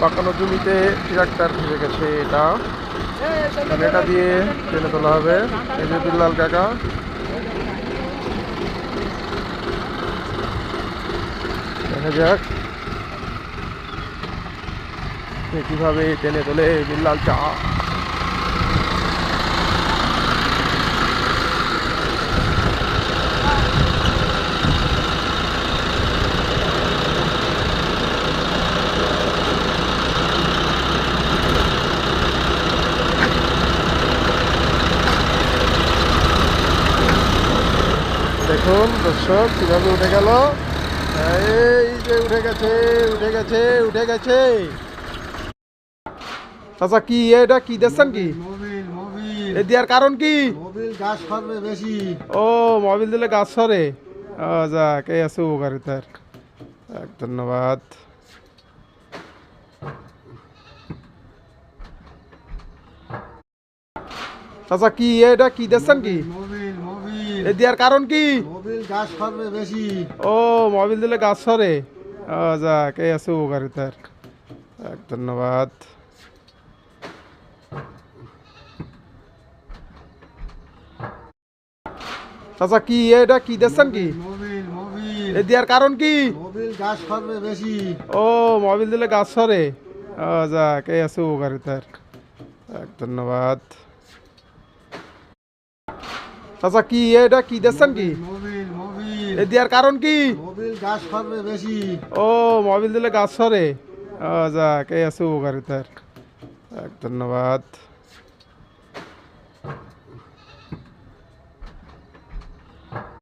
পাকানো জমিতে ট্রাক্টর ভেসে গেছে। এটা দিয়ে টেনে তোলা হবে। এই যে বিল্লাল কাকা, দেখা যাক কিভাবে টেনে তোলে বিল্লাল চা। দেখুন দর্শক কিভাবে উঠে গেল। এই যে উঠে গেছে, উঠে গেছে, উঠে গেছে। চাচা কি এটা কি দেখছেন কি? মোবিল মোবিল এ দেওয়ার কারণ কি? মোবিল গাছ সরবে বেশি। ও মোবিল দিলে গাছ সরে। যাক, এই আছে উপকারিতার। ধন্যবাদ। চাচা কি এটা কি দেখছেন কি? মোবিল মোবিল এ দেওয়ার কারণ কি? মোবিল গাছ সরবে বেশি। ও মোবিল দিলে গাছ সরে। যাক, এই আছে উপকারিতার। ধন্যবাদ। চাচা কি এটা কি দেখছেন কি? মোবিল মোবিল এ দেওয়ার কারণ কি? মোবিল গাছ সরবে বেশি। ও মোবিল দিলে গাছ সরে। যাক, এই আছে উপকারিতার। ধন্যবাদ। চাচা কি এটা কি দেখছেন কি? মোবিল মোবিল এ দেওয়ার কারণ কি? মোবিল গাছ সরবে বেশি। ও মোবিল দিলে গাছ সরে। যাক, এই আছে উপকারিতার। ধন্যবাদ।